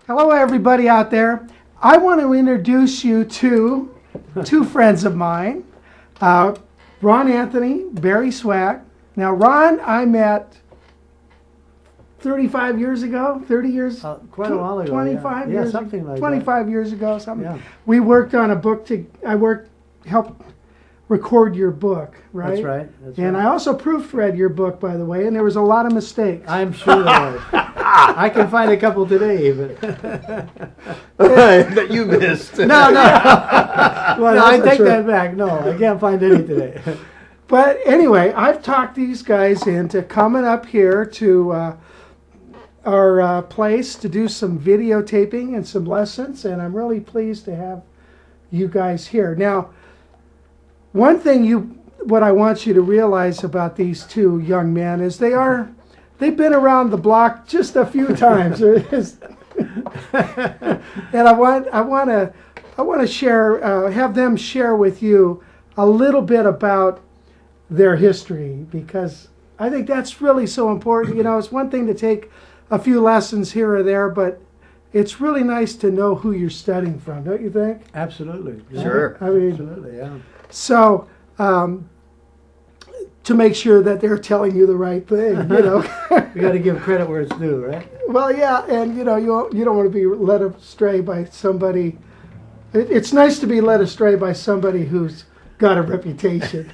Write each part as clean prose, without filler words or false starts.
Hello, everybody out there. I want to introduce you to two friends of mine, Ron Anthony, Barry Zweig. Now, Ron, I met 35 years ago, 30 years, quite a while ago. 25 yeah. years, Something like 25 years ago, something. Yeah. We worked on a book helped record your book, right? That's right. And I also proofread your book, by the way, and there was a lot of mistakes. I'm sure there was. I can find a couple today, even. That you missed. No. Well, no, I take that back. No, I can't find any today. But anyway, I've talked these guys into coming up here to our place to do some videotaping and some lessons, and I'm really pleased to have you guys here. Now, one thing what I want you to realize about these two young men is they've been around the block just a few times. And I want to share, have them share with you a little bit about their history, because I think that's really so important. You know, it's one thing to take a few lessons here or there, but it's really nice to know who you're studying from, don't you think? Absolutely. Yeah. Sure. I mean, Absolutely, yeah. So, to make sure that they're telling you the right thing, you know. You got to give credit where it's due, right? Well, yeah, and you know, you don't want to be led astray by somebody. It's nice to be led astray by somebody who's got a reputation.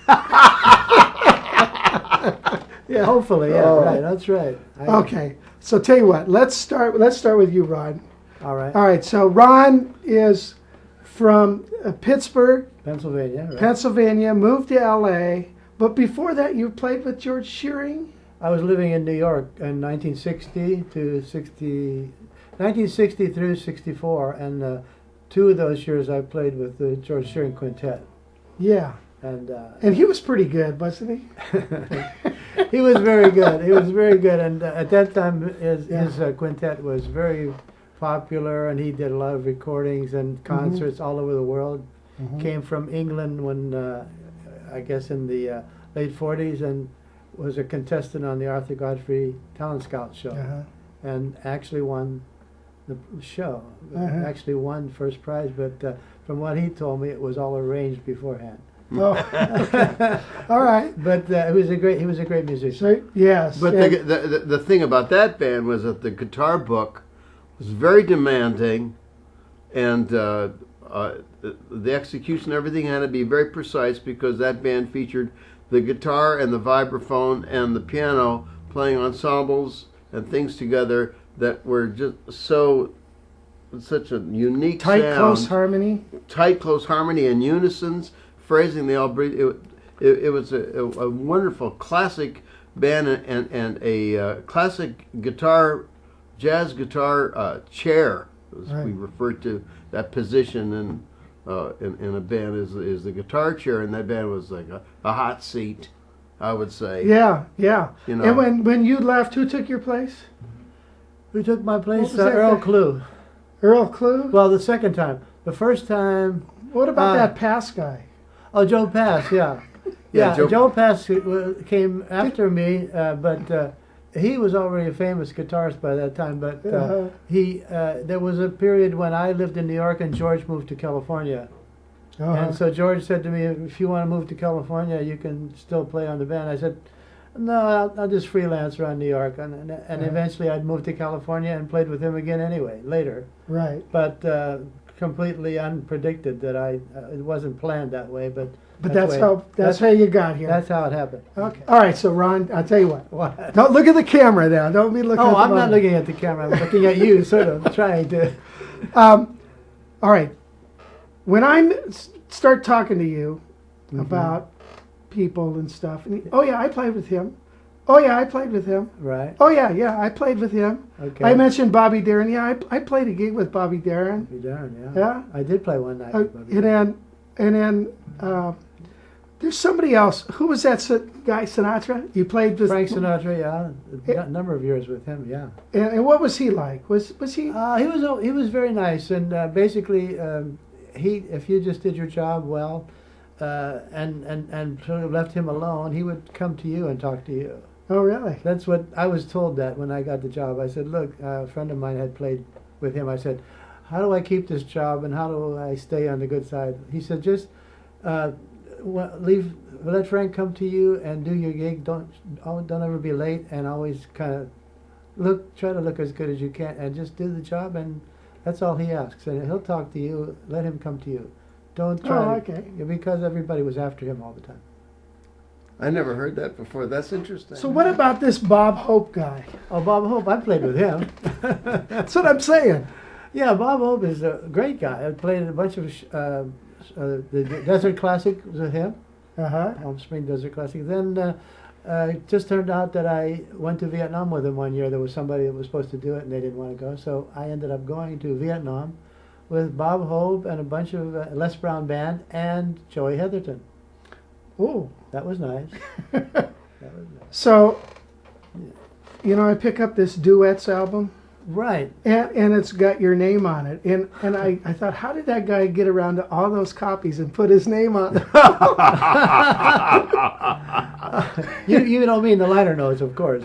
Yeah, hopefully, yeah, right. That's right. Okay, so tell you what, let's start with you, Ron. All right. All right, so Ron is from Pittsburgh, Pennsylvania, right? Pennsylvania, moved to L.A., but before that you played with George Shearing? I was living in New York in 1960 through 64, and 2 of those years I played with the George Shearing Quintet. Yeah. And he was pretty good, wasn't he? He was very good. He was very good, and at that time his quintet was very popular, and he did a lot of recordings and concerts all over the world. Came from England when I guess in the late 40s, and was a contestant on the Arthur Godfrey Talent Scout show, and actually won the show. Actually won first prize, but from what he told me, it was all arranged beforehand. Oh, all right. But he was a great musician. So, yes. But the thing about that band was that the guitar book was very demanding, and the execution, everything had to be very precise, because that band featured the guitar and the vibraphone and the piano playing ensembles and things together that were just such a unique tight, sound. close harmony. Tight, close harmony and unisons. Phrasing, they all breathe. It was a wonderful classic band, and a classic jazz guitar chair, as we refer to that position in a band, is the guitar chair, and that band was like a hot seat, I would say. Yeah, yeah. You know. And when you left, who took your place? Who took my place? What was that Earl guy? Clue. Earl Clue? Well, the second time. The first time. What about that Pass guy? Oh, Joe Pass, yeah. Yeah, Joe Pass came after me, but he was already a famous guitarist by that time. But there was a period when I lived in New York and George moved to California. And so George said to me, if you want to move to California, you can still play on the band. I said, no, I'll just freelance around New York. And eventually I'd moved to California and played with him again anyway, later. Right. But completely unpredicted that it wasn't planned that way, but that's how you got here. That's how it happened. Okay. All right. So Ron, I'll tell you what. What? Don't look at the camera now. Don't be looking. Oh, at the I'm not monitor. looking at the camera. I'm looking at you, sort of trying to. All right. When I start talking to you about people and stuff, and oh yeah, I played with him. Oh yeah, I played with him. Right. Oh yeah, I played with him. Okay. I mentioned Bobby Darin. Yeah, I played a gig with Bobby Darin. Bobby Darin, yeah. Yeah. I did play one night with Bobby. And then there's somebody else. Who was that guy? Sinatra? You played with Frank Sinatra, yeah. A number of years with him, yeah. And what was he like? Was he? He was very nice, and basically, if you just did your job well, and sort of left him alone, he would come to you and talk to you. Oh, really? That's what I was told that when I got the job. I said, look, a friend of mine had played with him. I said, how do I keep this job and how do I stay on the good side? He said, just let Frank come to you and do your gig. Don't ever be late, and always kind of try to look as good as you can, and just do the job. And that's all he asks. And he'll talk to you. Let him come to you. Don't try. Because everybody was after him all the time. I never heard that before. That's interesting. So what about this Bob Hope guy? Oh, Bob Hope, I played with him. That's what I'm saying. Yeah, Bob Hope is a great guy. I played a bunch of the Desert Classic with him. Elm Spring Desert Classic. Then it just turned out that I went to Vietnam with him one year. There was somebody that was supposed to do it, and they didn't want to go. So I ended up going to Vietnam with Bob Hope and a bunch of Les Brown Band and Joey Heatherton. Oh, that was nice. That was nice. So, you know, I pick up this duets album. Right. And it's got your name on it. And I thought, how did that guy get around to all those copies and put his name on it? You don't mean the liner notes, of course.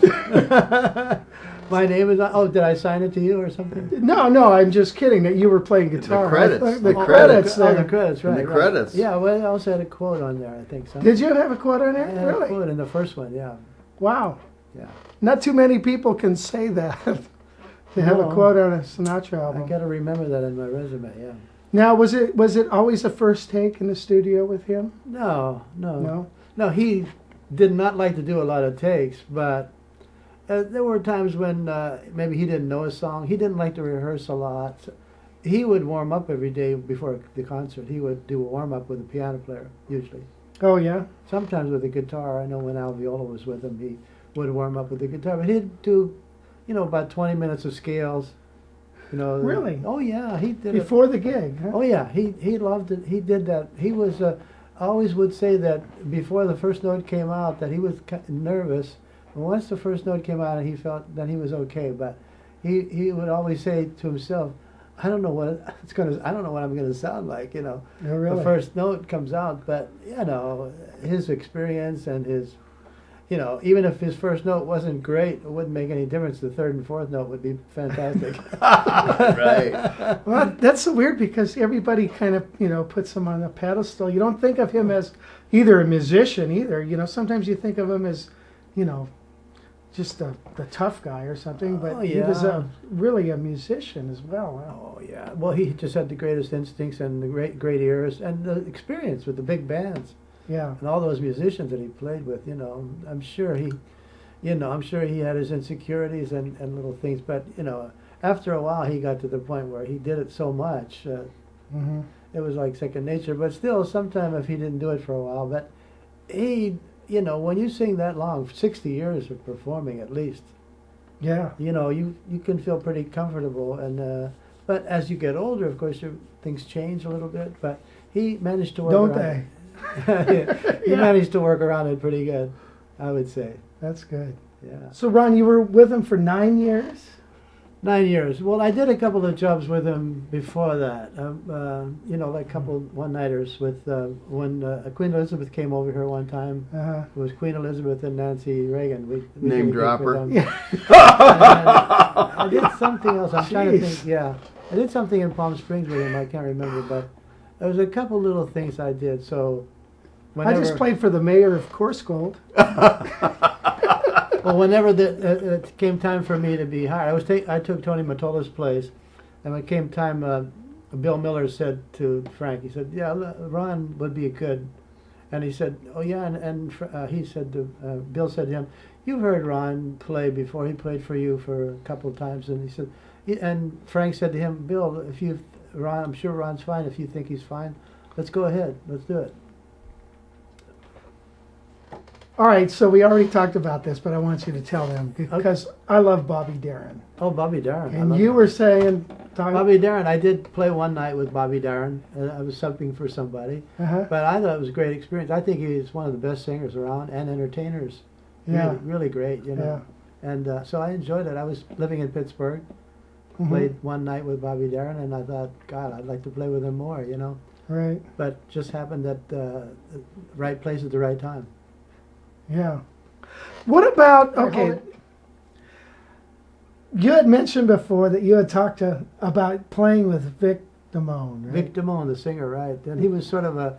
My name is on. Oh, did I sign it to you or something? No, I'm just kidding that you were playing guitar. The credits. The credits there. Oh, the credits, right. The credits. Yeah, well, I also had a quote on there, I think. So. Did you have a quote on there? I had a quote in the first one, yeah. Wow. Yeah. Not too many people can say that. They have a quote on a Sinatra album. I got to remember that in my resume, yeah. Now, was it always a first take in the studio with him? No. He did not like to do a lot of takes, but there were times when maybe he didn't know a song. He didn't like to rehearse a lot. He would warm up every day before the concert. He would do a warm up with a piano player, usually. Oh, yeah? Sometimes with a guitar. I know when Al Viola was with him, he would warm up with the guitar. But he'd do, about 20 minutes of scales. Really? Oh, yeah. He did before the gig, huh? Oh, yeah. He loved it. He did that. He was, always would say that before the first note came out that he was nervous. And once the first note came out and he felt that he was okay. But he would always say to himself, I don't know what I'm gonna sound like, Oh, really? The first note comes out, but his experience and his, even if his first note wasn't great, it wouldn't make any difference. The third and fourth note would be fantastic. Right. Well, that's so weird because everybody kind of, puts him on a pedestal. You don't think of him as either a musician either. Sometimes you think of him as, just the tough guy or something, but he was really a musician as well. Huh? Oh, yeah. Well, he just had the greatest instincts and the great ears and the experience with the big bands. Yeah. And all those musicians that he played with, I'm sure he had his insecurities and little things, but, after a while he got to the point where he did it so much, it was like second nature. But still, sometime if he didn't do it for a while, but he, when you sing that long, 60 years of performing at least, yeah, you can feel pretty comfortable. And but as you get older, of course, things change a little bit. But he managed to work. Don't around they? He managed to work around it pretty good, I would say. That's good. Yeah. So, Ron, you were with him for 9 years? 9 years. Well, I did a couple of jobs with him before that. Like a couple one-nighters with when Queen Elizabeth came over here one time. It was Queen Elizabeth and Nancy Reagan. We Name did a gig dropper. with them. I did something else. I'm trying to think. Yeah, I did something in Palm Springs with him. I can't remember, but there was a couple little things I did. So I just played for the mayor of Coarsegold. Well, whenever it came time for me to be hired, I took Tony Mottola's place, and when it came time, Bill Miller said to Frank, he said, "Yeah, Ron would be good," and he said, "Oh yeah," and he said to Bill said to him, "You've heard Ron play before. He played for you for a couple of times," and he said, and Frank said to him, "Bill, Ron, I'm sure Ron's fine. If you think he's fine, let's go ahead. Let's do it." All right, so we already talked about this, but I want you to tell them because I love Bobby Darin. Oh, Bobby Darin. And you were saying... Bobby Darin, I did play one night with Bobby Darin. I was subbing for somebody. But I thought it was a great experience. I think he's one of the best singers around and entertainers. Yeah. Really, really great, Yeah. And so I enjoyed it. I was living in Pittsburgh, played one night with Bobby Darin, and I thought, God, I'd like to play with him more, Right. But just happened at the right place at the right time. Yeah. What about, okay, You had mentioned before that you had talked about playing with Vic Damone, right? Vic Damone, the singer, right? And he was sort of a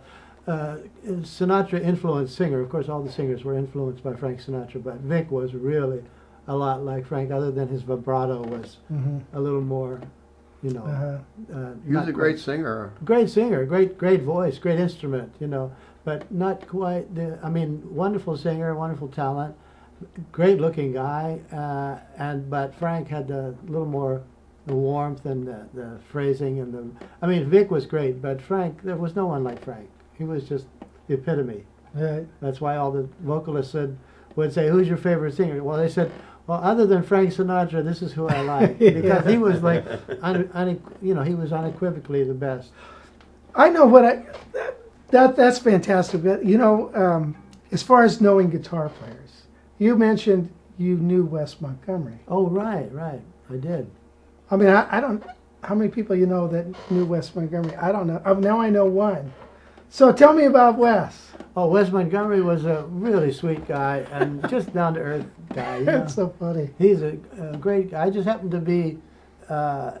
Sinatra influenced singer. Of course, all the singers were influenced by Frank Sinatra, but Vic was really a lot like Frank, other than his vibrato was a little more, you know. He was a great singer. Great singer, great voice, great instrument, you know, but not quite. I mean, wonderful singer, wonderful talent, great looking guy, but Frank had a little more the warmth and the phrasing and the. I mean, Vic was great, but Frank, there was no one like Frank. He was just the epitome. Right. That's why all the vocalists would say, "Who's your favorite singer?" Well, they said, "Well, other than Frank Sinatra, this is who I like," because he was like, you know, he was unequivocally the best. I know what that's fantastic. But you know, as far as knowing guitar players, you mentioned you knew Wes Montgomery. Oh, right, I did. I mean, I don't. How many people you know that knew Wes Montgomery? I don't know. Now I know one. So tell me about Wes. Oh, Wes Montgomery was a really sweet guy and just down to earth guy. You know? That's so funny. He's a great guy. I just happened to be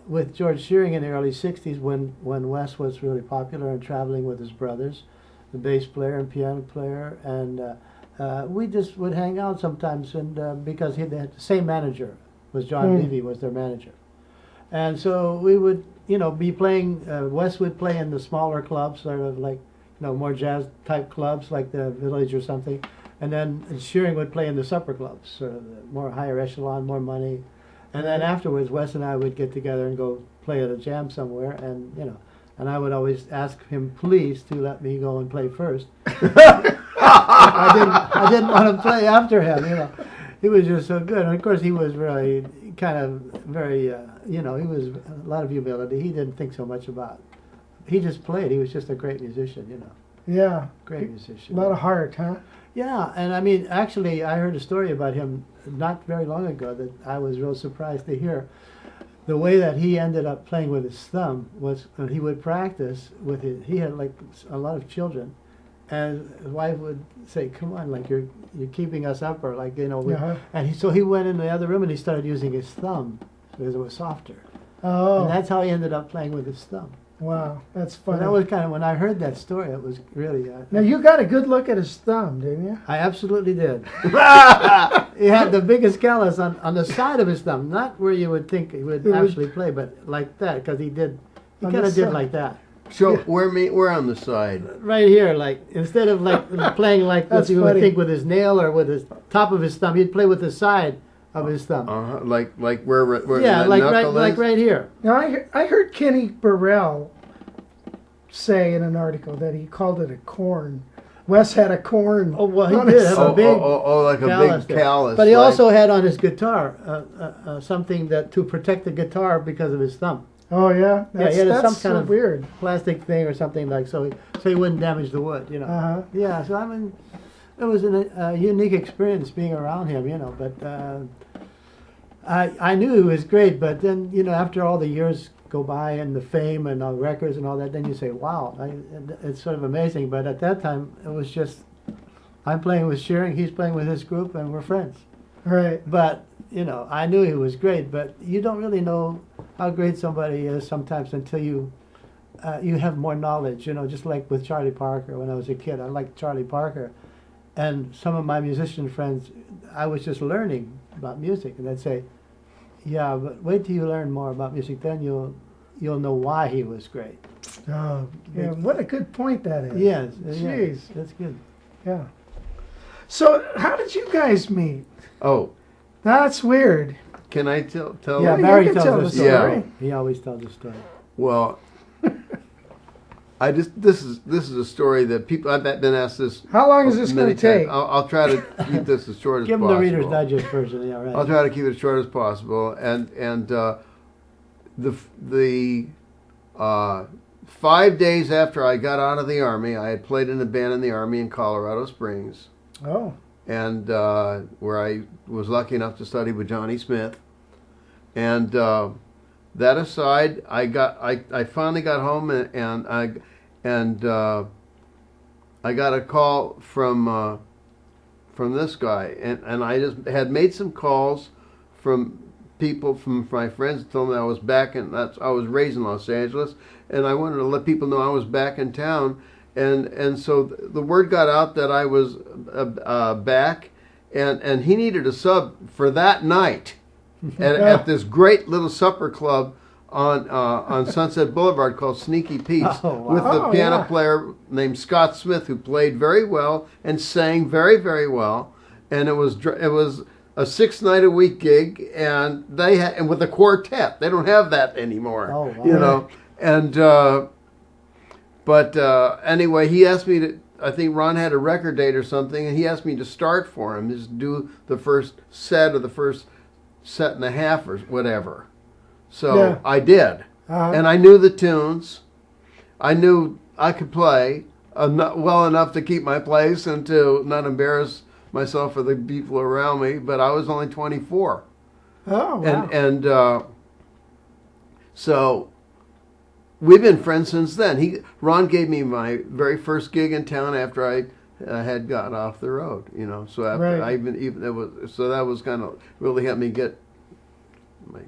with George Shearing in the early '60s when Wes was really popular and traveling with his brothers, the bass player and piano player, and we just would hang out sometimes. And because they had the same manager, was John Levy was their manager, and so we would be playing. Wes would play in the smaller clubs, sort of like more jazz type clubs like the Village or something, and then Shearing would play in the supper clubs, sort of the more higher echelon, more money. And then afterwards, Wes and I would get together and go play at a jam somewhere, and and I would always ask him, please, to let me go and play first. I didn't want to play after him. He was just so good, and of course he was really kind of very, he was a lot of humility. He didn't think so much about. He just played. He was just a great musician. Yeah. Great musician. A lot of heart, huh? Yeah, and I mean, actually, I heard a story about him not very long ago that I was real surprised to hear. The way that he ended up playing with his thumb was when he would practice with his. He had like a lot of children, and his wife would say, "Come on, like you're keeping us up," or like And so he went in the other room and he started using his thumb because it was softer. Oh. And that's how he ended up playing with his thumb. Wow, that's funny. And that was kind of when I heard that story. It was really. Now you got a good look at his thumb, didn't you? I absolutely did. He had the biggest callus on the side of his thumb, not where you would think he would actually play, but like that, because he kind of did like that. So where on the side? Right here, like instead of like playing like what you would think with his nail or with his top of his thumb, he'd play with the side of his thumb. Like where yeah, the like knuckle right is? right here. Now I heard Kenny Burrell say in an article that he called it a corn. Wes had a corn. Oh well, he on did his- have a big. Like a big there. callus. But he like- also had on his guitar something that to protect the guitar because of his thumb. Oh yeah, Yeah, he had that's some so kind of weird. plastic thing or something like so he wouldn't damage the wood. Uh-huh. Yeah, so I mean, it was a unique experience being around him. But I knew he was great. But then after all the years go by and the fame and the records and all that, then you say, wow, it's sort of amazing. But at that time, it was just I'm playing with Shearing, he's playing with his group, and we're friends. Right. But I knew he was great, but you don't really know how great somebody is sometimes until you have more knowledge. Just like with Charlie Parker when I was a kid, I liked Charlie Parker, and some of my musician friends, I was just learning about music, and they'd say, "Yeah, but wait till you learn more about music, then you'll know why he was great." Oh, yeah. What a good point that is. Yes, Jeez. that's good. Yeah. So how did you guys meet? Oh, That's weird. can I tell? Yeah, you Barry can tell tells the the story. story. He always tells the story. Well, this is a story that people I've been asked this. How long is this going many to take? times. I'll try to keep this as short as Give him possible. the Reader's Digest version. Yeah, right. I'll try to keep it as short as possible. And the 5 days after I got out of the Army, I had played in a band in the Army in Colorado Springs, Oh. and where I was lucky enough to study with Johnny Smith. And that aside, I finally got home and I got a call from this guy, and I just had made some calls from people from my friends told me I was back, and I was raised in Los Angeles, and I wanted to let people know I was back in town, and so the word got out that I was back, and he needed a sub for that night at this great little supper club on Sunset Boulevard called Sneaky Pete's, with the piano player named Scott Smith, who played very well and sang very, very well, and it was a 6-night-a-week gig, and and with a quartet. They don't have that anymore. Oh, wow. You know, and but anyway, he asked me to. I think Ron had a record date or something, and he asked me to start for him, just do the first set or the first set and a half or whatever. So I did, and I knew the tunes. I knew I could play well enough to keep my place and to not embarrass myself or the people around me. But I was only 24. Oh, wow. And so we've been friends since then. Ron gave me my very first gig in town after I had got off the road. You know, so after that was kind of really helped me get my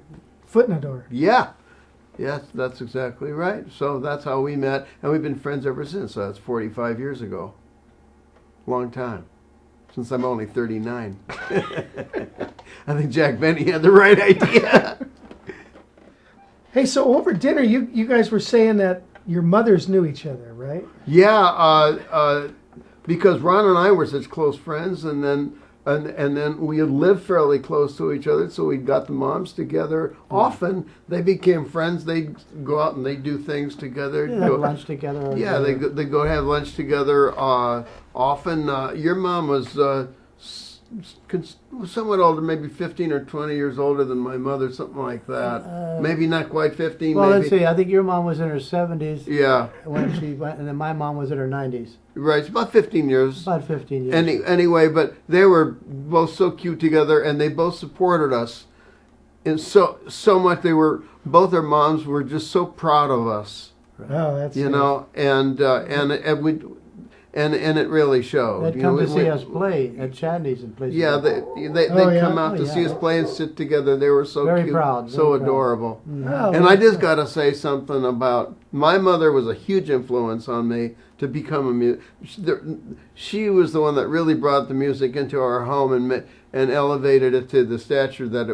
foot in the door. Yeah. Yes, that's exactly right. So that's how we met, and we've been friends ever since. So that's 45 years ago. Long time. Since I'm only 39. I think Jack Benny had the right idea. Hey, so over dinner, you guys were saying that your mothers knew each other, right? Yeah, because Ron and I were such close friends, and then we had lived fairly close to each other, so we got the moms together. Often they became friends. They'd go out and they'd do things together. Yeah, have lunch together. Yeah, they go have lunch together. Often, your mom was somewhat older, maybe 15 or 20 years older than my mother, something like that. Maybe not quite 15. Well, maybe. let's see. I think your mom was in her 70s. Yeah. When she went, and then my mom was in her 90s. Right, it's about 15 years. About 15 years. Anyway, but they were both so cute together, and they both supported us, and so much. Both their moms were just so proud of us. Oh, that's you know, and it really showed. They'd come to see us play at Chandey's and places. Yeah, they'd come out to see us play and sit together. They were so very cute, proud, so very adorable. Oh, and I just got to say something about my mother was a huge influence on me to become a musician. She was the one that really brought the music into our home and elevated it to the stature that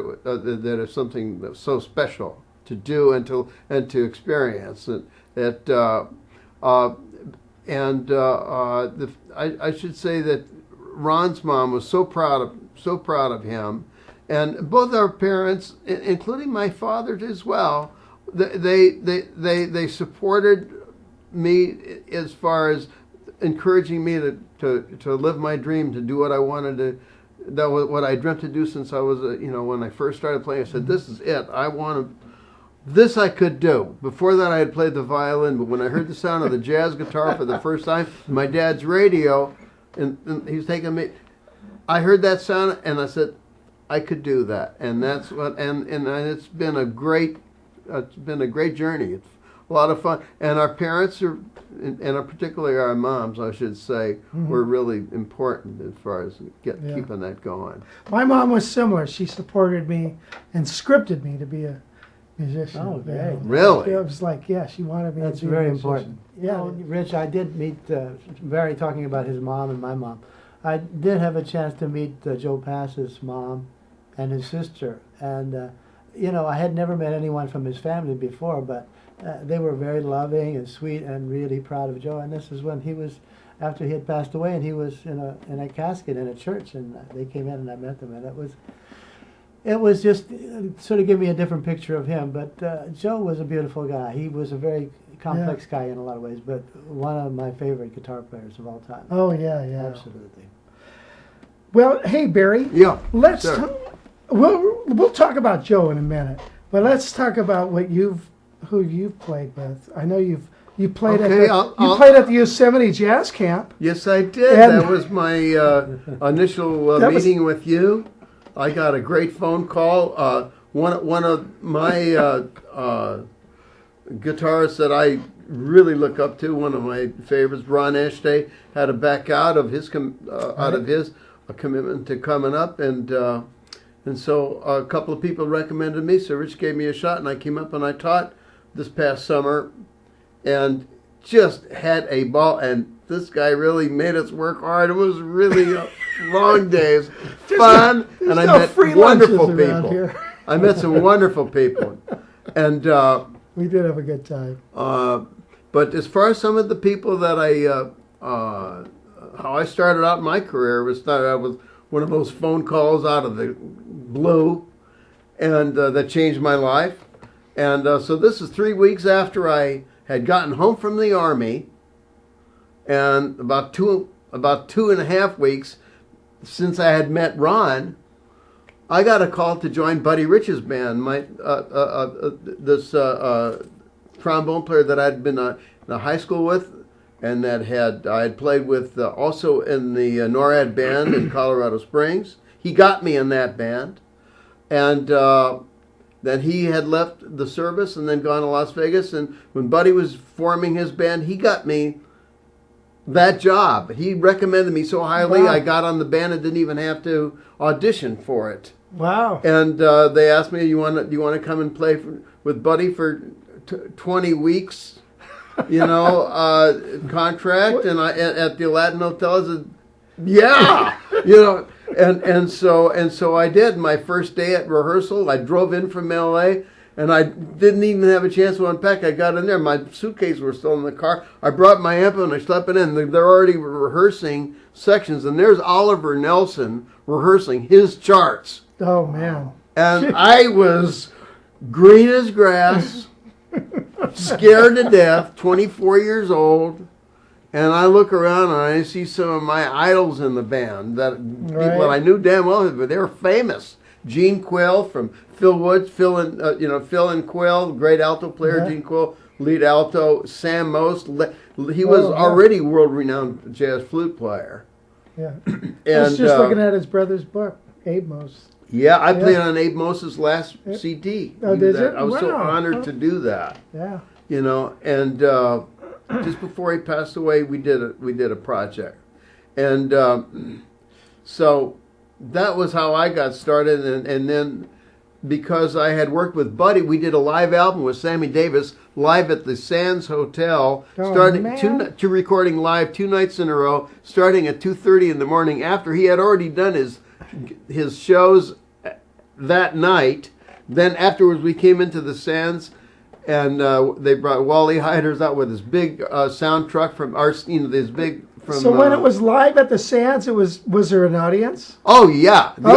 it's something that's so special to do and to experience. I should say that Ron's mom was so proud of him, and both our parents, including my father as well, they supported me as far as encouraging me to live my dream, to do what I wanted to. That was what I dreamt to do since I was when I first started playing. I said, "This is it. I want to." This I could do. Before that, I had played the violin, but when I heard the sound of the jazz guitar for the first time, my dad's radio, and he was taking me, I heard that sound, and I said, I could do that, and that's what. And it's been a great journey. It's a lot of fun, and our parents are, and particularly our moms, I should say, were really important as far as keeping that going. My mom was similar. She supported me and scripted me to be a musician. Oh, great. Really? It was like, she wanted me That's to be very a musician. important. Yeah. Well, Rich, I did meet Barry talking about his mom and my mom. I did have a chance to meet Joe Pass's mom and his sister. And, I had never met anyone from his family before, but they were very loving and sweet and really proud of Joe. And this is when he was, after he had passed away, and he was in a casket in a church, and they came in and I met them, and it was just sort of give me a different picture of him. But Joe was a beautiful guy. He was a very complex guy in a lot of ways, but one of my favorite guitar players of all time. Oh, yeah. Absolutely. Well, hey, Barry. Yeah. Let's we'll talk about Joe in a minute, but let's talk about who you've played with. I know you played at the Yosemite Jazz Camp. Yes, I did. And that was my initial meeting with you. I got a great phone call. One of my guitarists that I really look up to, one of my favorites, Ron Anthony, had to back out of his commitment to coming up, and And so a couple of people recommended me, so Rich gave me a shot, and I came up and I taught this past summer, and just had a ball. And this guy really made us work hard. It was really long days, fun, and I met wonderful people. I met some wonderful people, and we did have a good time. But as far as some of the people that how I started out my career was started out with one of those phone calls out of the blue, and that changed my life. And so this is 3 weeks after I had gotten home from the Army, and about two and a half weeks since I had met Ron, I got a call to join Buddy Rich's band. This trombone player that I'd been in high school with, and that I had played with also in the NORAD band in Colorado Springs. He got me in that band, and then he had left the service and then gone to Las Vegas. And when Buddy was forming his band, he got me that job. He recommended me so highly. Wow. I got on the band and didn't even have to audition for it. Wow! And they asked me, "Do you want to come and play with Buddy for 20 weeks?" Contract. And I at the Aladdin Hotel. I said, "Yeah," and so I did. My first day at rehearsal, I drove in from LA, and I didn't even have a chance to unpack. I got in there. My suitcases were still in the car. I brought my amp and I slept it in. They're already rehearsing sections, and there's Oliver Nelson rehearsing his charts. Oh, man. And I was green as grass, scared to death, 24 years old. And I look around and I see some of my idols in the band, people that I knew damn well, but they were famous. Gene Quill from Phil Woods, Phil and Quill, great alto player. Gene Quill, lead alto. Sam Most, he was already world-renowned jazz flute player. Yeah, I was just looking at his brother's book, Abe Most. Yeah, I played on Abe Most's last CD. Oh, did you? I was so honored to do that. Yeah. And just before he passed away, we did a project, and so that was how I got started. And then because I had worked with Buddy, we did a live album with Sammy Davis live at the Sands Hotel, starting to recording live 2 nights in a row, starting at 2:30 in the morning after he had already done his shows that night. Then afterwards, we came into the Sands. And they brought Wally Hiders out with his big sound truck from this big. So when it was live at the Sands, was there an audience? Oh yeah, the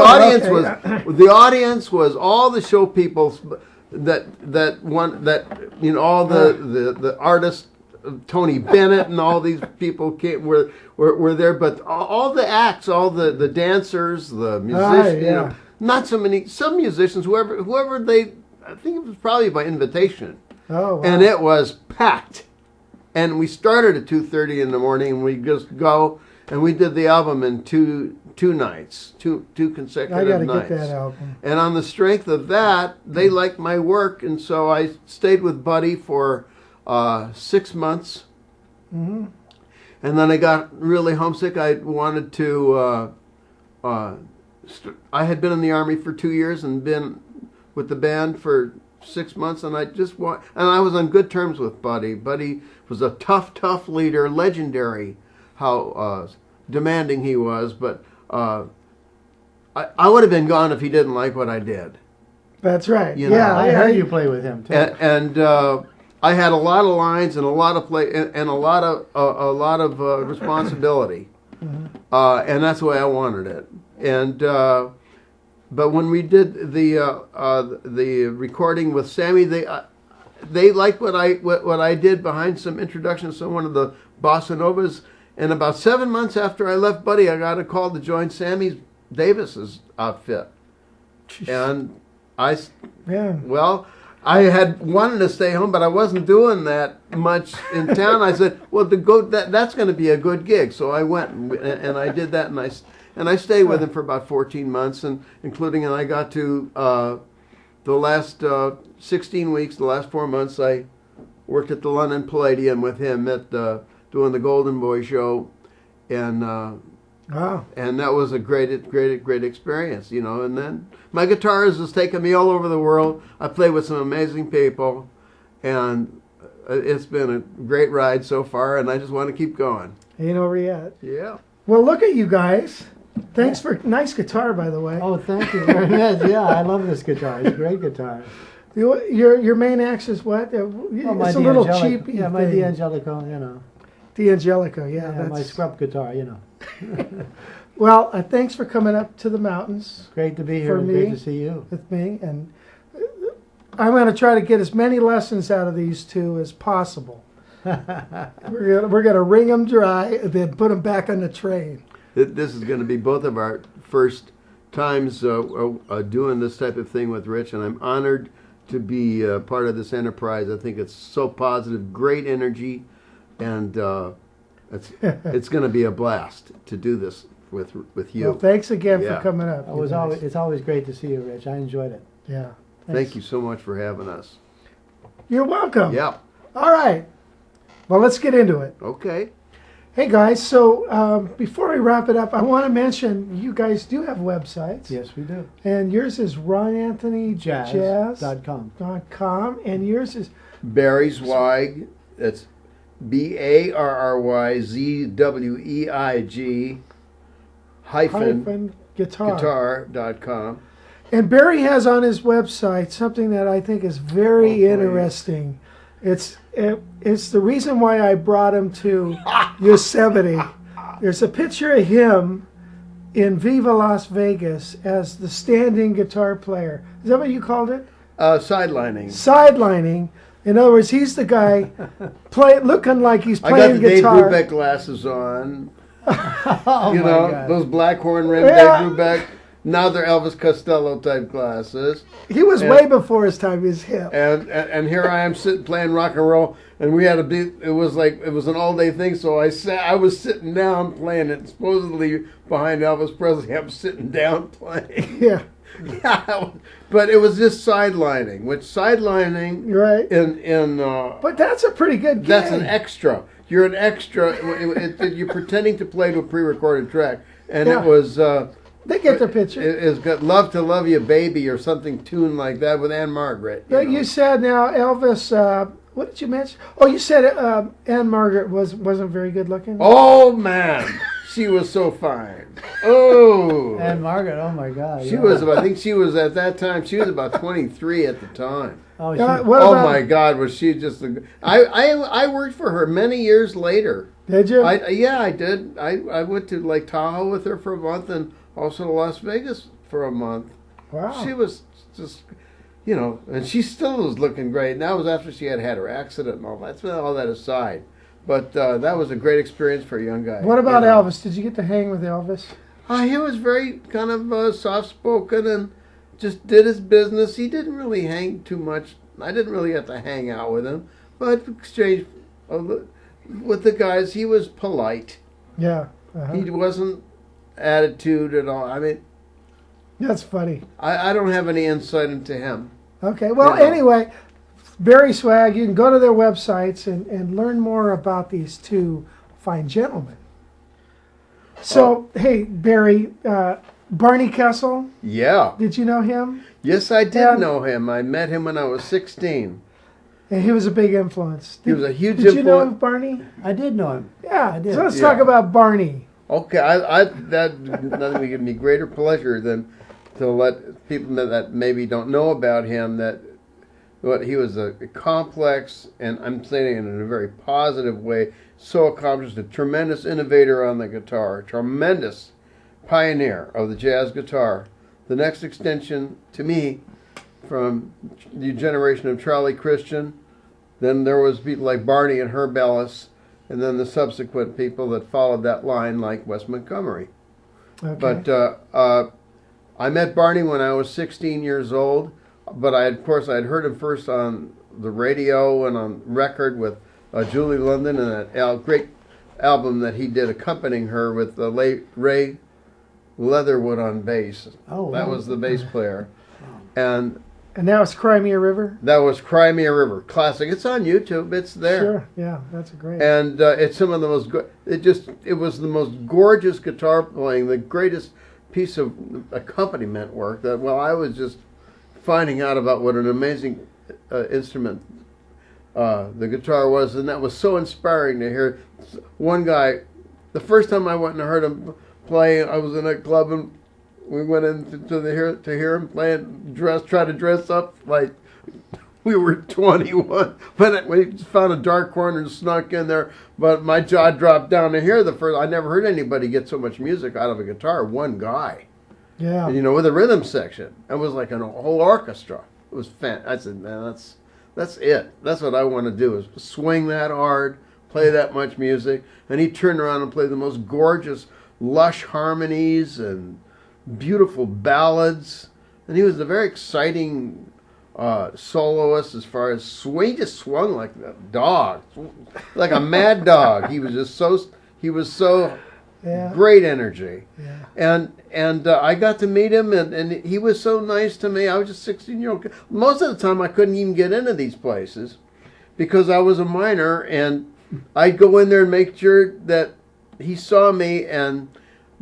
audience was all the show people all the artists, Tony Bennett and all these people were there, but all the acts, all the dancers, the musicians, not so many, some musicians, whoever they. I think it was probably by invitation. Oh, wow. And it was packed. And we started at 2:30 in the morning, and we just go, and we did the album in two nights, two consecutive nights. I got to get that album. And on the strength of that, they liked my work, and so I stayed with Buddy for 6 months. Mm-hmm. And then I got really homesick. I wanted to. I had been in the Army for 2 years and been with the band for 6 months, and I was on good terms with Buddy. Buddy was a tough leader, legendary how demanding he was, but I would have been gone if he didn't like what I did. That's right. I heard you play with him too. And I had a lot of lines and a lot of play and a lot of responsibility, and that's the way I wanted it. And but when we did the recording with Sammy, they liked what I did behind some introductions to one of the bossa novas. And about 7 months after I left Buddy, I got a call to join Sammy Davis's outfit. And I had wanted to stay home, but I wasn't doing that much in town. I said, well, that's going to be a good gig. So I went and I did that, and I stayed with him for about 14 months, and I got to the last 16 weeks, the last 4 months, I worked at the London Palladium with him at doing the Golden Boy show, and Wow. And that was a great experience, you know. And then my guitarist has taken me all over the world. I played with some amazing people, and it's been a great ride so far, and I just want to keep going. Ain't over yet. Yeah. Well, look at you guys. Thanks for nice guitar, by the way. Oh, thank you very much. Yeah, I love this guitar. It's a great guitar. Your main axe is what? It's a little cheap. Yeah, my D'Angelico, you know. D'Angelico, yeah. Yeah, my scrub guitar, you know. Well, thanks for coming up to the mountains. Great to be here. For me, great to see you. with me, and I'm going to try to get as many lessons out of these two as possible. We're gonna wring them dry and then put them back on the train. This is going to be both of our first times doing this type of thing with Rich, and I'm honored to be part of this enterprise. I think it's so positive, great energy, and it's going to be a blast to do this with you. Well, thanks again Yeah. for coming up. It's always great to see you, Rich. I enjoyed it. Yeah. Thank you so much for having us. You're welcome. Yeah. All right. Well, let's get into it. Okay. Hey guys, so before we wrap it up, I want to mention you guys do have websites. Yes, we do. And yours is Jazz.com. ronanthonyjazz.com, and yours is Barry Zweig. That's BarryZweig hyphen guitar.com. And Barry has on his website something that I think is very interesting. It's the reason why I brought him to Yosemite. There's a picture of him in Viva Las Vegas as the standing guitar player. Is that what you called it? Sidelining. Sidelining. In other words, he's the guy looking like he's I got playing the guitar. Dave Brubeck glasses on. Oh, You my know, God. those black horn rimmed Yeah. Dave Brubeck. Now they're Elvis Costello type glasses. He was way before his time. His hip. And here I am sitting playing rock and roll, and we had a bit. It was an all day thing. So I was sitting down playing it. Supposedly behind Elvis Presley, I'm sitting down playing. Yeah. Yeah, but it was just sidelining, which sidelining Right. But that's a pretty good gig. that's an extra. You're an extra. You're pretending to play to a pre-recorded track, and Yeah. it was. They get the picture. It's got "Love to Love You, Baby" or something tuned like that with Ann Margaret. But you said now Elvis. What did you mention? Oh, you said Ann Margaret wasn't very good looking. Oh man, she was so fine. Oh, And Margaret, oh my God. she was. I think she was at that time. She was about 23 at the time. Oh, What Oh about- my God, was she just? I worked for her many years later. Did you? Yeah, I did. I went to Lake Tahoe with her for a month, and also to Las Vegas for a month. Wow. She was just, you know, and she still was looking great. And that was after she had her accident and all that. Let's put all that aside. But that was a great experience for a young guy. What about you know. Elvis? Did you get to hang with Elvis? He was very kind of soft-spoken and just did his business. He didn't really hang too much. I didn't really have to hang out with him. But exchange with the guys, he was polite. Yeah. Uh-huh. He wasn't attitude at all. I mean, That's funny. I don't have any insight into him. Okay. Well, Yeah. anyway, Barry Swag. You can go to their websites and learn more about these two fine gentlemen. So, hey, Barry, Barney Kessel. Yeah. Did you know him? Yes, I did Yeah. know him. I met him when I was 16. And he was a big influence. He was a huge Did you know influence. Barney? I did know him. Yeah. I did. So let's Yeah. talk about Barney. Okay, that nothing would give me greater pleasure than to let people that maybe don't know about him that what he was a complex, and I'm saying it in a very positive way, so accomplished, a tremendous innovator on the guitar, a tremendous pioneer of the jazz guitar. The next extension to me from the generation of Charlie Christian, then there was people like Barney and Herb Ellis, and then the subsequent people that followed that line like Wes Montgomery. Okay. But I met Barney when I was 16 years old, but of course I'd heard him first on the radio and on record with Julie London and that great album that he did accompanying her with Ray Leatherwood on bass. Oh, That wow. was the bass player. And And that was Crimea River? That was Crimea River, classic. It's on YouTube. It's there. Sure, yeah, that's a great. And it's some of the most. It was the most gorgeous guitar playing, the greatest piece of accompaniment work. That I was just finding out about what an amazing instrument the guitar was, and that was so inspiring to hear. One guy, the first time I went and heard him play, I was in a club and we went in to hear him play and try to dress up like we were 21. But we found a dark corner and snuck in there. But my jaw dropped down to hear the first. I never heard anybody get so much music out of a guitar. One guy, Yeah. with a rhythm section. It was like a whole orchestra. It was I said, man, that's it. That's what I want to do, is swing that hard, play that much music. And he turned around and played the most gorgeous, lush harmonies and beautiful ballads. And he was a very exciting soloist as far as swing. He just swung like a dog, like a mad dog. He was so Yeah. great energy. Yeah. And I got to meet him, and he was so nice to me. I was just 16-year-old. Most of the time I couldn't even get into these places because I was a minor, and I'd go in there and make sure that he saw me, and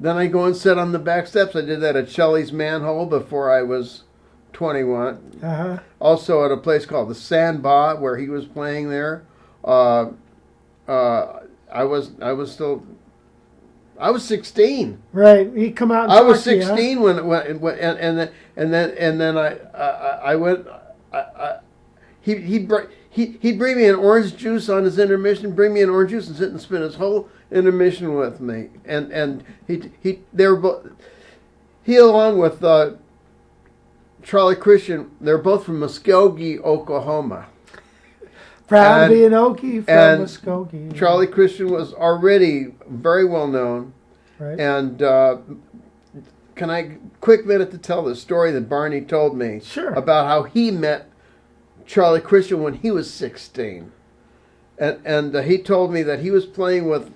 then I'd go and sit on the back steps. I did that at Shelley's Manhole before I was 21. Uh-huh. Also at a place called the Sandbar where he was playing there. I was 16. Right. He come out and I was talk to you, huh? 16 and then I went. He'd bring me an orange juice on his intermission. Bring me an orange juice and sit and spend his whole intermission with me. And they were both. He along with Charlie Christian. They're both from Muskogee, Oklahoma. Proud And- to be an Okie from and Muskogee. Charlie Christian was already very well known. Right. And can I quick minute to tell the story that Barney told me Sure. about how he met Charlie Christian when he was 16, and he told me that he was playing with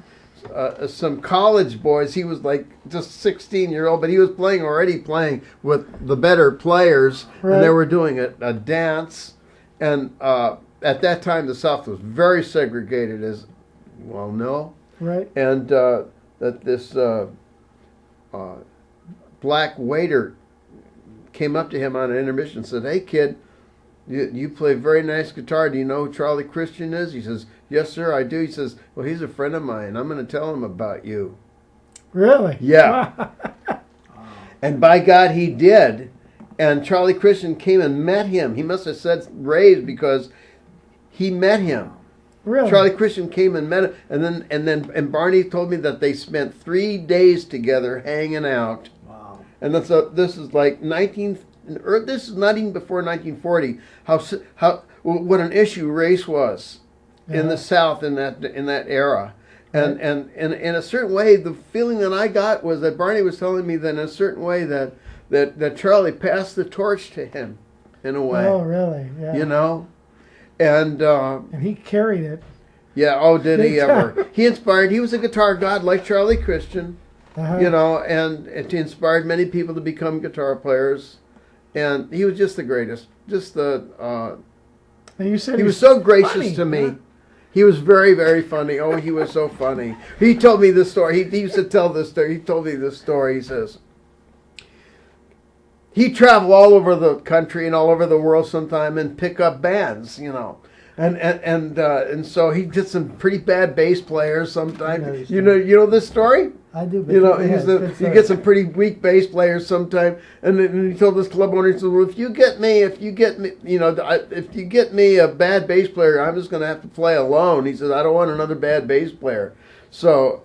some college boys. He was like just 16-year-old, but he was already playing with the better players, Right. and they were doing a dance. And at that time, the South was very segregated, as you all know. Right. And that this black waiter came up to him on an intermission and said, "Hey, kid, you play very nice guitar. Do you know who Charlie Christian is?" He says, "Yes, sir, I do." He says, "Well, he's a friend of mine. I'm going to tell him about you." Really? Yeah. And by God, he did. And Charlie Christian came and met him. He must have said raised because he met him. Really? Charlie Christian came and met him, and Barney told me that they spent 3 days together hanging out. Wow. And this is like this is not even before 1940. What an issue race was in the South in that era, and in a certain way, the feeling that I got was that Barney was telling me that in a certain way that Charlie passed the torch to him, in a way. Oh, really? Yeah. You know. And he carried it. yeah, oh, did he Big ever? time. He inspired. He was a guitar god like Charlie Christian, Uh-huh. you know, and it inspired many people to become guitar players. And he was just the greatest. Just the. And you said He was so gracious funny, to me. huh? He was very, very funny. Oh, he was so funny. He told me this story. He used to tell this story. He told me this story. He says he'd travel all over the country and all over the world sometime and pick up bands, you know. And so he did some pretty bad bass players sometimes. You know this story? I do. But You know, go ahead. you get some pretty weak bass players sometime, and then he told this club owner, he said, "Well, if you get me, you know, if you get me a bad bass player, I'm just going to have to play alone." He says, "I don't want another bad bass player." So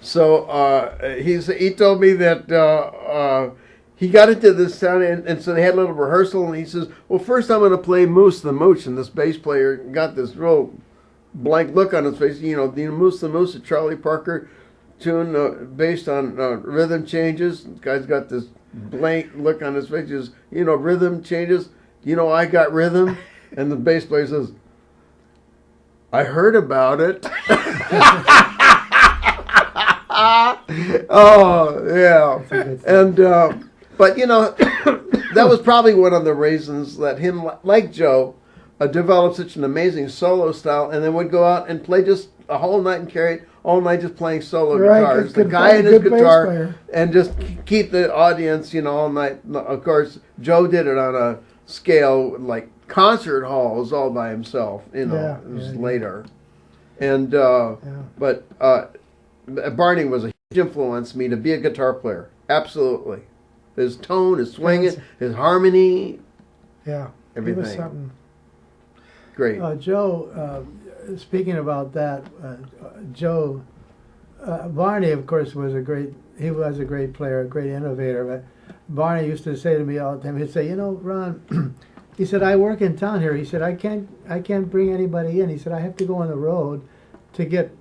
he told me that he got into this town, and so they had a little rehearsal, and he says, "Well, first I'm going to play Moose the Mooch," and this bass player got this real blank look on his face. You know, Moose the Moose, a Charlie Parker tune based on rhythm changes. The guy's got this blank look on his face. He says, "You know, rhythm changes. You know, I got rhythm." And the bass player says, "I heard about it." Oh, yeah. And But you know, that was probably one of the reasons that him, like Joe, developed such an amazing solo style, and then would go out and play just a whole night and carry it all night, just playing solo guitars. The guy and his guitar, and just keep the audience, you know, all night. Of course, Joe did it on a scale like concert halls all by himself. You know, it was later, and but Barney was a huge influence on me to be a guitar player. Absolutely, his tone, his swinging, his harmony, everything. He was something. Great. Joe, speaking about that, Joe, Barney, of course, was a great player, a great innovator. But Barney used to say to me all the time, he'd say, you know, Ron, he said, I work in town here. He said, I can't bring anybody in. He said, I have to go on the road to get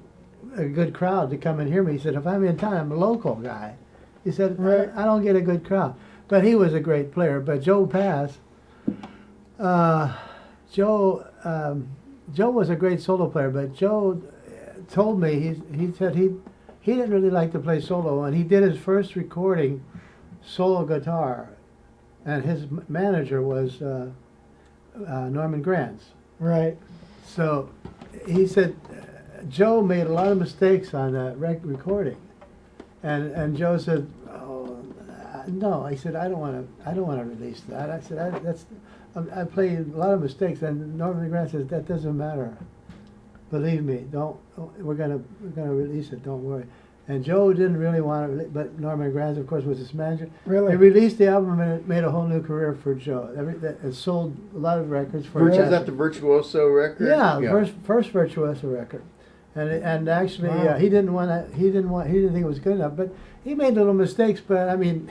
a good crowd to come and hear me. He said, if I'm in town, I'm a local guy. He said, I don't get a good crowd. But he was a great player. But Joe passed. Joe was a great solo player, but Joe told me he said he didn't really like to play solo, and he did his first recording solo guitar, and his manager was Norman Granz. Right. So he said Joe made a lot of mistakes on that recording, and Joe said, "Oh no," he said, "I don't want to release that." I said, I played a lot of mistakes, and Norman Granz says that doesn't matter. Believe me, we're gonna release it. Don't worry. And Joe didn't really want to, but Norman Granz, of course, was his manager. Really? They released the album, and it made a whole new career for Joe. It sold a lot of records for. Is that the Virtuoso record? Yeah, first Virtuoso record, and actually he didn't think it was good enough, but he made little mistakes. But I mean.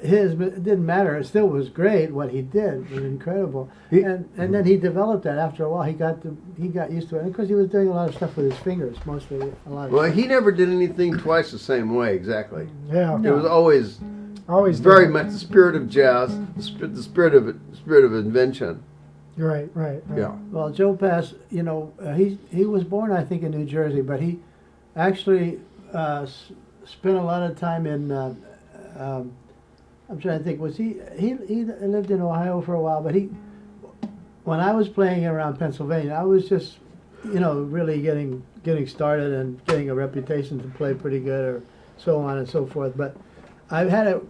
It didn't matter. It still was great. What he did was incredible, and then he developed that. After a while, he got used to it. And of course, he was doing a lot of stuff with his fingers, mostly a lot. Well, he never did anything twice the same way. Exactly. Yeah. It was always very much the spirit of jazz, the spirit of invention. Right. Yeah. Well, Joe passed. You know, he was born, I think, in New Jersey, but he actually spent a lot of time in. I'm trying to think. Was he lived in Ohio for a while? But when I was playing around Pennsylvania, I was just, you know, really getting started and getting a reputation to play pretty good, or so on and so forth. But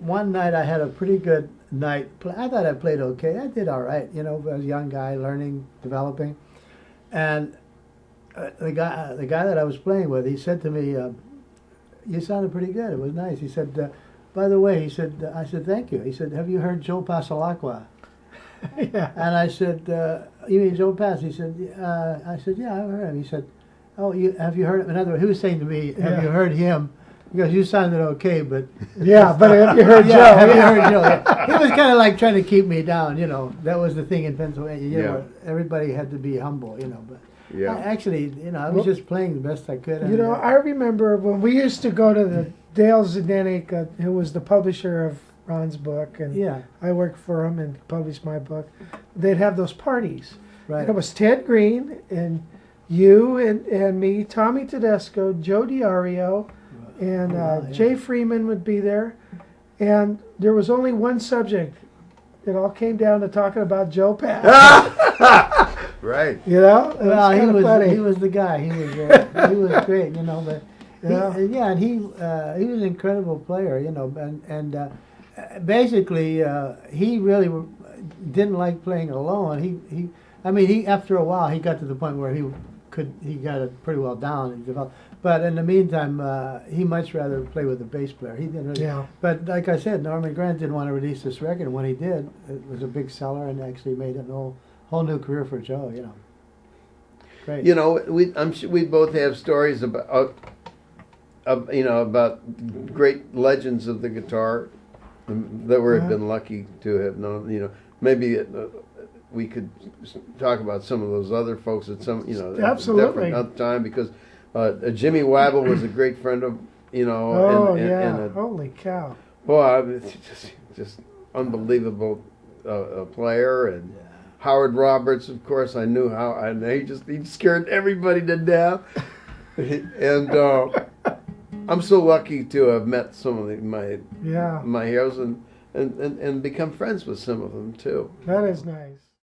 one night I had a pretty good night. I thought I played okay. I did all right, you know, as a young guy learning, developing. And the guy that I was playing with, he said to me, "You sounded pretty good. It was nice." He said. By the way, he said, I said, thank you. He said, have you heard Joe Passalacqua? Yeah. And I said, you mean Joe Pass? He said, I said, yeah, I've heard him. He said, oh, have you heard him? In other words, he was saying to me, have you heard him? Because you sounded okay, but... Yeah, but have you heard Joe? Have you heard Joe? Yeah. He was kind of like trying to keep me down, you know. That was the thing in Pennsylvania. You know, everybody had to be humble, you know. But actually, you know, I was just playing the best I could. You know, I remember when we used to go to the Dale Zdenek, who was the publisher of Ron's book, and I worked for him and published my book. They'd have those parties. Right. And it was Ted Green and you and me, Tommy Tedesco, Joe Diario, and Jay Freeman would be there. And there was only one subject. It all came down to talking about Joe Pass. Right. You know? Well, he was the guy. He was great, you know, but... and he was an incredible player, you know, and basically he really didn't like playing alone. I mean, after a while he got to the point where he got it pretty well down and developed. But in the meantime, he much rather play with the bass player. He didn't really. Yeah. But like I said, Norman Granz didn't want to release this record, and when he did, it was a big seller and actually made a whole new career for Joe. You know. Great. You know, I'm sure we both have stories about. You know, about great legends of the guitar that we've been lucky to have known. You know, maybe we could talk about some of those other folks at some, you know, absolutely different time, because Jimmy Wabble was a great friend of, you know. And holy cow! Boy, just unbelievable player, and Howard Roberts, of course, I knew how, and he scared everybody to death, and. I'm so lucky to have met some of my heroes, and and become friends with some of them too. That is nice.